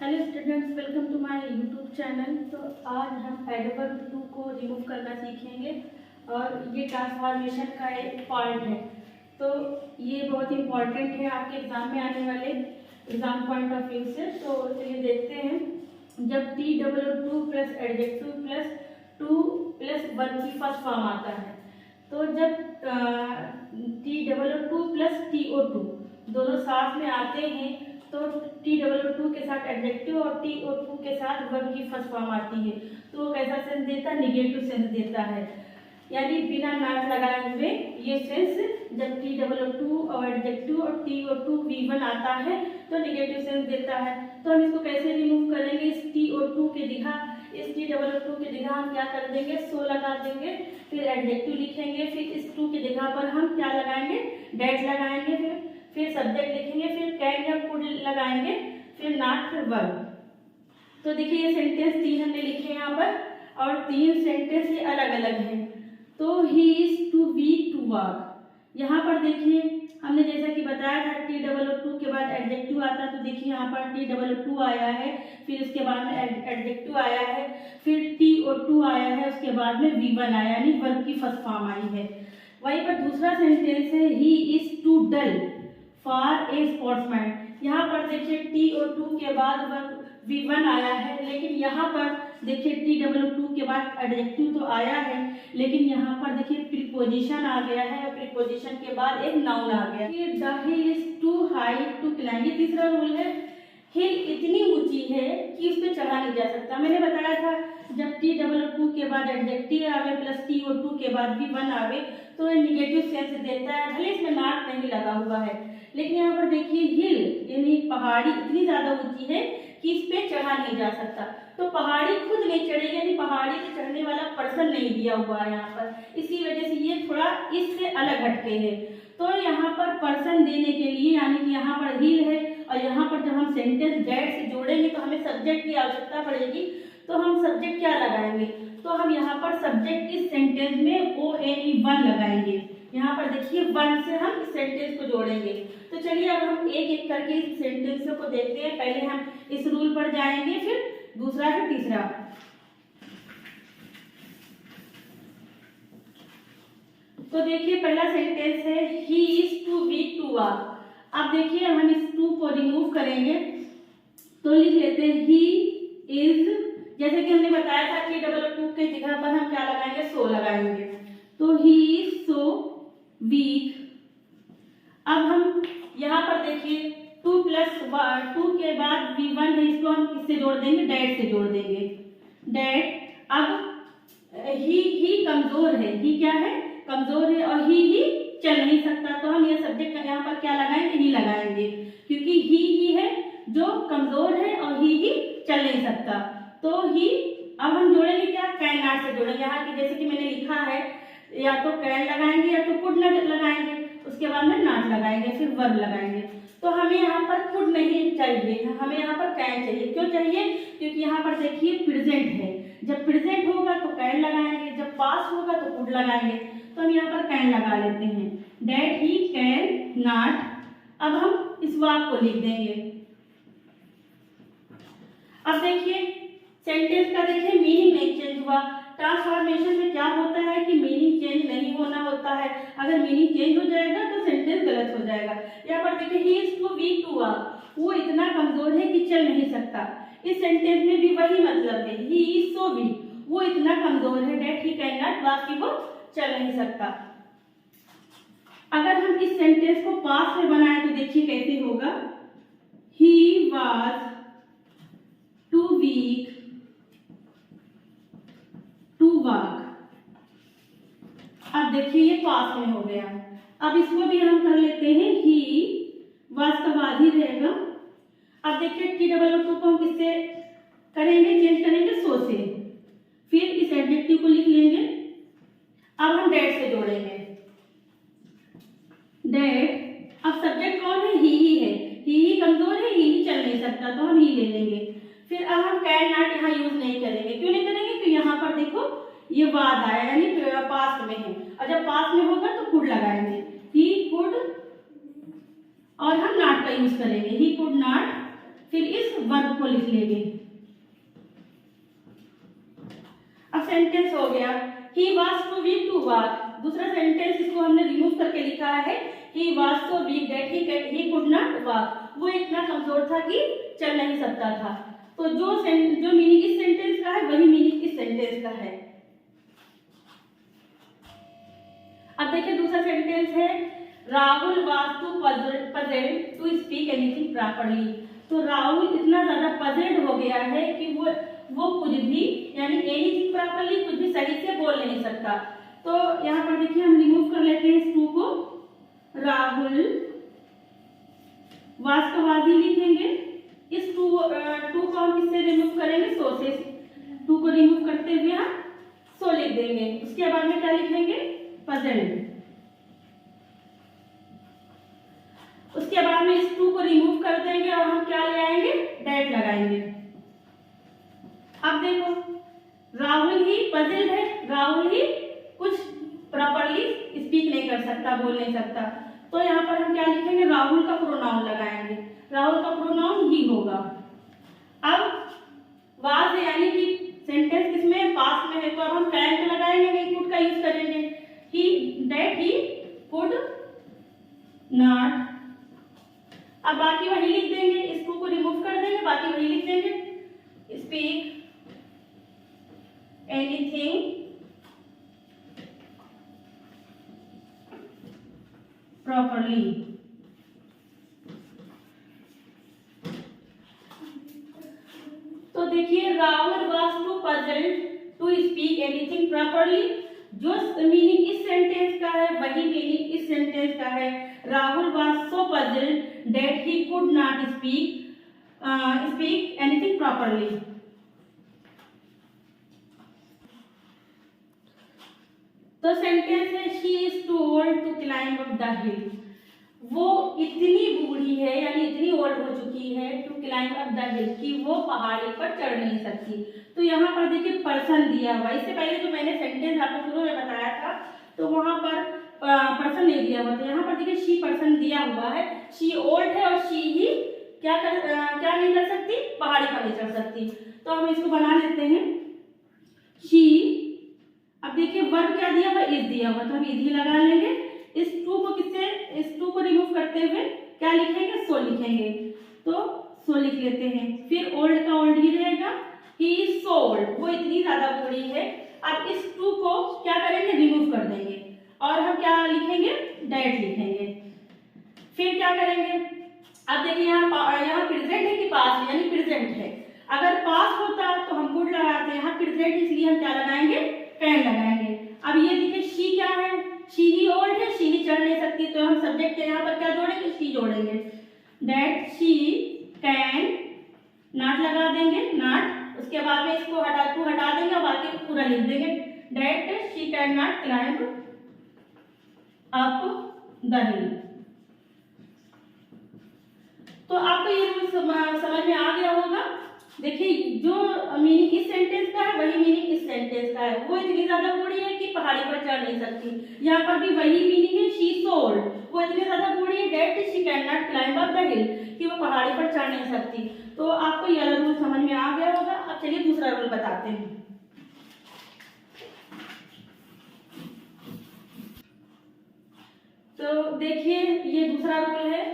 Hello students, welcome to my YouTube channel. तो आज हम एडवर्ब टू को रिमूव करना सीखेंगे और ये ट्रांसफॉर्मेशन का एक पार्ट है। तो ये बहुत इम्पॉर्टेंट है आपके एग्जाम में आने वाले एग्जाम पॉइंट ऑफ व्यू से। तो चलिए देखते हैं। जब TOO plus adjective plus two plus verb की फर्स्ट फॉर्म आता है, तो जब TOO प्लस TO2 दोनों साथ में आते हैं तो TOO के साथ एडजेक्टिव और TO2 के साथ वर्ब की फर्स्ट फॉर्म आती है। तो वो कैसा सेंस देता है? निगेटिव सेंस देता है, यानी बिना नाट लगाए हुए ये सेंस। जब TOO और एडजेक्टिव और TO2 V1 आता है तो निगेटिव सेंस देता है। तो हम इसको कैसे रिमूव करेंगे? इस TOO के जगह हम क्या कर देंगे? सो लगा देंगे, फिर एडजेक्टिव लिखेंगे, फिर इस टू की जगह पर हम क्या लगाएंगे? डेट लगाएंगे, फिर सब्जेक्ट लिखेंगे, फिर कैन या कुड लगाएंगे, फिर नॉट, फिर वर्ब। तो देखिए ये सेंटेंस 3 हमने लिखे यहाँ पर और 3 सेंटेंस ये अलग अलग हैं। तो he is too weak to walk. यहाँ पर देखिए हमने जैसा कि बताया था TOO के बाद एडजेक्टिव आता है। तो देखिए यहाँ पर TOO आया है, फिर उसके बाद में एडजेक्टिव आया है, फिर TO2 आया है, उसके बाद में V1 आया, यानी वर्ब की फर्स्ट फॉर्म आई है। वहीं पर दूसरा सेंटेंस है he is too dull for a sportsman. यहाँ पर देखिए TO2 के बाद वर्ब V1 आया है, लेकिन यहाँ पर देखिए TOO के बाद एडजेक्टिव तो आया है, लेकिन यहाँ पर देखिए प्रीपोजिशन आ गया है और प्रीपोजिशन के बाद एक नाउन आ गया। The hill is too high to climb. ये तीसरा रूल है। हिल इतनी ऊंची है कि उस पर चढ़ा नहीं जा सकता। मैंने बताया था जब TOO के बाद एडजेक्टिव आवे प्लस TO2 के बाद V1 आवे तो ये निगेटिव सेंस देता है, भले इसमें नॉट नहीं लगा हुआ है। लेकिन यहाँ पर देखिए हिल यानी पहाड़ी इतनी ज्यादा ऊंची है कि इस पे चढ़ा नहीं जा सकता। तो पहाड़ी खुद नहीं चढ़ेगी, यानी पहाड़ी पे चढ़ने वाला पर्सन नहीं दिया हुआ है यहाँ पर, इसी वजह से ये थोड़ा इससे अलग हटके है। तो यहाँ पर पर्सन देने के लिए, यानी कि यहाँ पर हिल है और यहाँ पर जब हम सेंटेंस दैट से जोड़ेंगे तो हमें सब्जेक्ट की आवश्यकता पड़ेगी। तो हम सब्जेक्ट क्या लगाएंगे? तो हम यहाँ पर सब्जेक्ट इस सेंटेंस में ONE1 लगाएंगे। यहाँ पर देखिए 1 से हम इस सेंटेंस को जोड़ेंगे। तो चलिए अब हम एक एक करके इस सेंटेंस को देखते हैं। पहले हम इस रूल पर जाएंगे, फिर दूसरा, फिर तीसरा। तो देखिए पहला सेंटेंस है he is too weak to walk. अब देखिए हम इस टू को रिमूव करेंगे तो लिख लेते हैं ही इज। जैसे कि हमने बताया था TOO के जगह पर हम क्या लगाएंगे? सो लगाएंगे। तो ही इज सो वीक। अब हम यहाँ पर देखिए 2 प्लस 2 के बाद V1 है, इसको हम किससे जोड़ देंगे? डेट से जोड़ देंगे। डेट। अब ही कमजोर है, ही क्या है? कमजोर है और ही चल नहीं सकता। तो हम ये सब्जेक्ट यहाँ पर क्या लगाएंगे? ही लगाएंगे, क्योंकि ही है जो कमजोर है और ही चल नहीं सकता। तो ही अब हम जोड़ेंगे क्या? कैन नॉट से जोड़ेंगे। यहाँ की जैसे कि मैंने लिखा है, या तो कैन लगाएंगे या तो कुड लगाएंगे, उसके बाद में नॉट लगाएंगे, फिर वर्ब लगाएंगे। तो हमें यहाँ पर कुड नहीं चाहिए, हमें यहाँ पर कैन चाहिए। क्यों चाहिए? क्योंकि यहाँ पर देखिए प्रेजेंट है, जब प्रेजेंट होगा तो कैन लगाएंगे, जब पास होगा तो कुड लगाएंगे। तो हम यहाँ पर कैन लगा लेते हैं। That he can not. अब हम इस वाक्य को लिख देंगे। अब देखिए सेंटेंस का देखिए मीनिंग नहीं चेंज हुआ। ट्रांसफॉर्मेशन में क्या होता है कि मीनिंग चेंज नहीं होना होता है। अगर मीनिंग चेंज हो जाएगा तो सेंटेंस गलत हो जाएगा। यहाँ पर देखिए he is too weak to walk, वो इतना कमजोर है कि चल नहीं सकता। इस सेंटेंस में भी वही मतलब है, ही इज सो वीक, वो इतना कमजोर है, that he can not walk, कि वो चल नहीं सकता। अगर हम इस सेंटेंस को पास्ट में बनाए तो देखिए कैसे होगा। He was too weak to walk. अब देखिए ये पास्ट में हो गया। अब इसको भी हम कर लेते हैं, ही वाज का बाद ही रहेगा। अब देखिए TOO को हम किससे करेंगे? चेंज करेंगे सो से, फिर इस एडजेक्टिव को लिख लेंगे। अब हम डेट से जोड़ेंगे। डेट। अब सब्जेक्ट कौन है? ही है, ही कमजोर है, ही चल नहीं सकता, तो हम ही ले लेंगे। फिर अब हम कैन नॉट यहाँ यूज नहीं करेंगे। क्यों नहीं करेंगे? तो यहाँ पर देखो ये वाज आया, यानी पास्ट में है, और जब पास्ट में होगा तो कुड लगाएंगे। ही कुड, और हम नॉट का यूज करेंगे। ही कुड नॉट फिर इस वर्ब को लिख लेंगे। अब सेंटेंस हो गया he was too weak to walk. दूसरा सेंटेंस इसको हमने रिमूव करके लिखा है he was so weak that he could not walk. वो इतना कमजोर था कि चल नहीं सकता था। तो जो मीनिंग इस सेंटेंस का है वही मीनिंग इस सेंटेंस का है। अब देखिए दूसरा सेंटेंस है Rahul was too puzzled to speak anything properly. तो राहुल इतना ज्यादा पजल्ड हो गया है कि वो कुछ भी यानी एनीथिंग प्रॉपर्ली कुछ भी सही से बोल नहीं सकता। तो यहाँ पर देखिए हम रिमूव कर लेते हैं इस टू को। राहुल वाज का वाज ही लिखेंगे। इस टू को हम किससे रिमूव करेंगे? सो से। टू को रिमूव करते हुए हम सो लिख देंगे। उसके बाद में क्या लिखेंगे? पजल्ड। उसके बाद में इस टू को रिमूव कर देंगे और हम क्या ले आएंगे? डेट लगाएंगे। अब देखो राहुल ही पजल्ड है, राहुल ही कुछ प्रॉपर्ली स्पीक नहीं कर सकता, बोल नहीं सकता। तो यहाँ पर हम क्या लिखेंगे? राहुल का प्रोनाउन लगाएंगे। राहुल का प्रोनाउन ही होगा। अब वाज यानी कि सेंटेंस किसमें? पास्ट में है, तो अब हम कैन लगाएंगे, नहीं कुड का यूज करेंगे। ही कुड नॉट। अब बाकी वही लिख देंगे, इस टू को रिमूव कर देंगे, बाकी वही लिख देंगे। Speak anything properly. तो देखिए Rahul was too puzzled to speak anything properly. जो मीनिंग इस सेंटेंस का है वही मीनिंग इस सेंटेंस का है। Rahul was so puzzled that he could not speak anything properly. तो सेंटेंस है she is too old to climb up the hill. वो इतनी बूढ़ी है यानी इतनी ओल्ड हो चुकी है to climb up the hill कि वो पहाड़ी पर चढ़ नहीं सकती। तो यहाँ पर देखिए पर्सन दिया हुआ। इससे पहले जो मैंने सेंटेंस आपको शुरू में बताया था तो वहां पर पर्सन नहीं दिया हुआ था। यहाँ पर देखिए शी पर्सन दिया हुआ है। शी ओल्ड है और शी ही क्या नहीं कर सकती? पहाड़ी पर नहीं चढ़ सकती। तो हम इसको बना लेते हैं शी। अब देखिए वर्ब क्या दिया हुआ? इज दिया हुआ, तो हम इज ही लगा लेंगे। इस टू को रिमूव करते हुए क्या लिखेंगे? सो लिखेंगे। तो सो लिख लेते हैं। फिर ओल्ड का ओल्ड ही रहेगा। ही इज सो ओल्ड, वो इतनी ज्यादा बूढ़ी है। अब इस टू को क्या करेंगे? रिमूव कर देंगे और हम क्या लिखेंगे? डेट लिखेंगे। फिर क्या करेंगे? अब देखिए यहाँ प्रेजेंट है कि पास्ट, यानी प्रेजेंट है। अगर पास्ट होता तो हम कुड लगाते हैं, यहाँ प्रेजेंट इसलिए हम क्या लगाएंगे? कैन लगाएंगे। अब ये देखिए शी क्या है? शी ही ओल्ड है, शी ही चढ़ नहीं सकती, तो हम सब्जेक्ट के यहाँ पर क्या जोड़ेंगे? शी जोड़ेंगे। दैट शी कैन नॉट लगा देंगे, नॉट। उसके बाद में इसको हटा देंगे और बाकी पूरा लिख देंगे। That she can not climb up the हिल। तो आपको ये रूल समझ में आ गया होगा। देखिए जो मीनिंग इस सेंटेंस का है वही मीनिंग इस सेंटेंस का है। वो इतनी ज्यादा बूढ़ी है कि पहाड़ी पर चढ़ नहीं सकती। यहाँ पर भी वही मीनिंग है। शी सो ओल्ड, वो इतनी ज्यादा बूढ़ी है that she can not climb up the hill, कि वो पहाड़ी पर चढ़ नहीं सकती। तो आपको ये रूल समझ में आ गया होगा। अब चलिए दूसरा रूल बताते हैं। तो देखिए ये दूसरा रूल है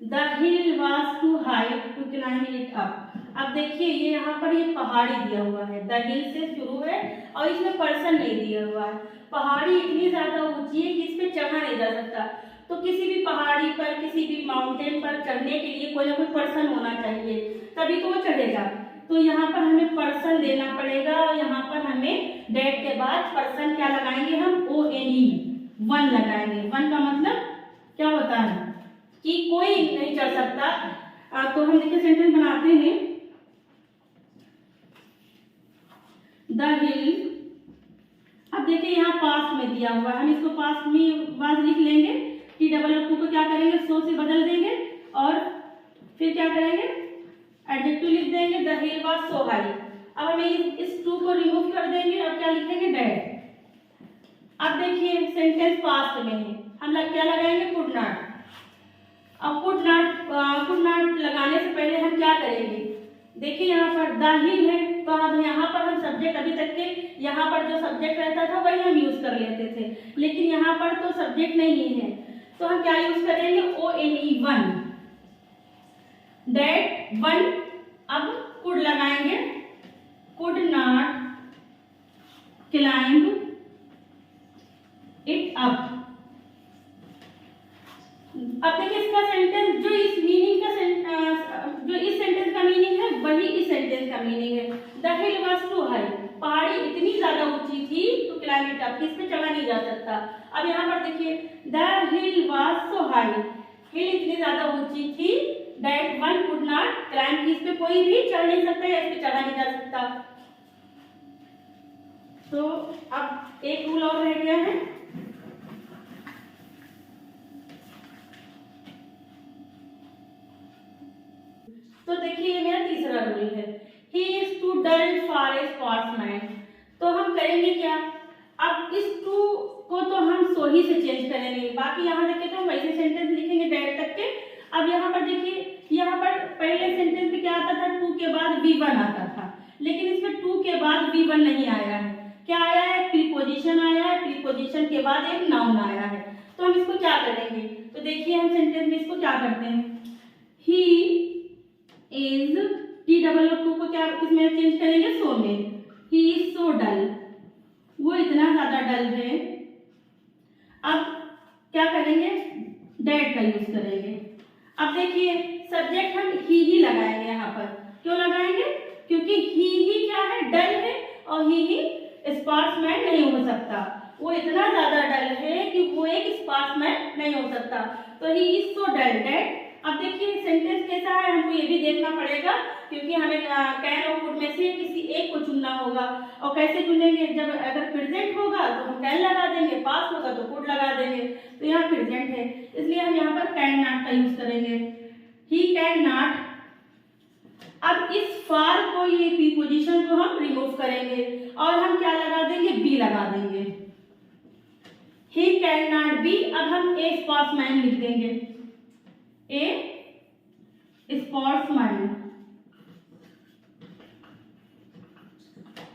the hill was too high to climb it up. अब देखिए ये यहाँ पर ये पहाड़ी दिया हुआ है, द हिल से शुरू है और इसमें पर्सन नहीं दिया हुआ है। पहाड़ी इतनी ज्यादा ऊंची है कि इस पे चढ़ा नहीं जा सकता। तो किसी भी पहाड़ी पर, किसी भी माउंटेन पर चढ़ने के लिए कोई ना कोई पर्सन होना चाहिए, तभी तो वो चढ़ेगा। तो यहाँ पर हमें पर्सन देना पड़ेगा और यहाँ पर हमें डेट के बाद पर्सन क्या लगाएंगे? हम ONE, वन लगाएंगे। वन का मतलब क्या होता है? कि कोई नहीं चढ़ सकता। तो हम देखिए सेंटेंस बनाते हैं द हिल। अब देखिए यहाँ पास्ट में दिया हुआ है, हम इसको पास्ट में वाज लिख लेंगे। TOO को क्या करेंगे? सो से बदल देंगे और फिर क्या करेंगे? एडजेक्टिव लिख देंगे the hill was so high. अब हमें इस टू को रिमूव कर देंगे और क्या लिखेंगे? डेड। अब देखिए सेंटेंस पास्ट में है, हम क्या लगाएंगे? Could not. अब कुड नॉट लगाने से पहले हम क्या करेंगे, देखिए यहाँ पर द हिल है, तो अब यहाँ पर हम सब्जेक्ट अभी तक के यहाँ पर जो सब्जेक्ट रहता था वही हम यूज कर लेते थे, लेकिन यहाँ पर तो सब्जेक्ट नहीं है, तो हम क्या यूज करेंगे, ONE वन, डेट वन। अब कुड लगाएंगे, could not climb it up. अब देखिए इसका सेंटेंस, जो इस मीनिंग का जो इस सेंटेंस का मीनिंग है वही इस सेंटेंस का मीनिंग है। The hill was too high, पहाड़ी इतनी ज्यादा ऊंची थी तो क्लाइंब इट अप, इस पे चढ़ा नहीं जा सकता। अब यहाँ पर देखिए the hill was so high, hill इतनी ज्यादा ऊंची थी, that one could not climb, इस पे कोई भी चढ़ नहीं सकता या इस पे चढ़ा नहीं जा सकता। तो अब एक रूल और रह गया है, तो देखिए ये मेरा तीसरा रूल है, he is too dull for a sportsman. तो हम करेंगे क्या, अब इस टू को तो हम सो ही से चेंज करेंगे, बाकी यहाँ देखिए तो हम वैसे सेंटेंस लिखेंगे डेट तक के। अब यहाँ पर देखिए, यहाँ पर पहले सेंटेंस में क्या आता था, टू के बाद V1 आता था, लेकिन इसमें टू के बाद V1 नहीं आया है, क्या आया है, प्रीपोजिशन आया है, प्रीपोजिशन के बाद एक नाउन आया है। तो हम इसको क्या करेंगे, तो देखिए हम सेंटेंस में इसको क्या करते हैं, ही इज, TOO को क्या किसमें चेंज करेंगे, सो में, ही इज सो डल, वो इतना ज्यादा डल है। अब क्या करेंगे, डेट का यूज करेंगे। अब देखिए सब्जेक्ट हम ही लगाएंगे, यहाँ पर क्यों लगाएंगे, क्योंकि ही क्या है, डल है, और ही स्पोर्ट्समैन नहीं हो सकता, वो इतना ज्यादा डल है कि वो एक स्पोर्ट्समैन नहीं हो सकता, तो he is so dull date. अब देखिए सेंटेंस कैसा है, हमको ये भी देखना पड़ेगा, क्योंकि हमें कैन और कुड में से किसी एक को चुनना होगा। और कैसे चुनेंगे, जब अगर प्रेजेंट होगा तो हम कैन लगा देंगे, पास्ट होगा तो कुड लगा देंगे, तो यहाँ प्रेजेंट है इसलिए हम यहाँ पर कैन नॉट का यूज करेंगे, ही कैन नॉट। अब इस फॉर को, ये प्रीपोजिशन को हम रिमूव करेंगे और हम क्या लगा देंगे, बी लगा देंगे, ही कैन नॉट बी। अब हम ए स्पोर्ट्समैन लिख देंगे, ए स्पोर्ट्समैन।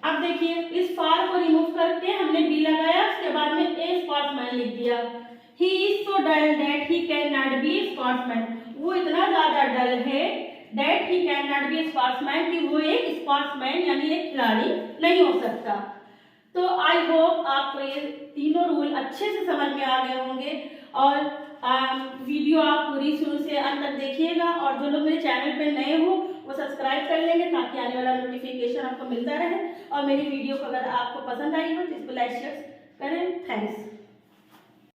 अब देखिए इस फॉर को रिमूव करके हमने बी लगाया, उसके बाद में ए स्पोर्ट्समैन लिख दिया, he is so dull that he can not be sportsman, वो इतना ज्यादा डल है, that he can not be sportsman, कि वो एक स्पोर्ट्समैन यानी एक खिलाड़ी नहीं हो सकता। तो आई होप आपको ये तीनों रूल अच्छे से समझ में आ गए होंगे, और वीडियो आप पूरी शुरू से अंत तक देखिएगा, और जो लोग मेरे चैनल पे नए हो वो सब्सक्राइब कर लेंगे ताकि आने वाला नोटिफिकेशन आपको मिलता रहे। और मेरी वीडियो को अगर आपको पसंद आई हो तो इसको लाइक शेयर करें। थैंक्स।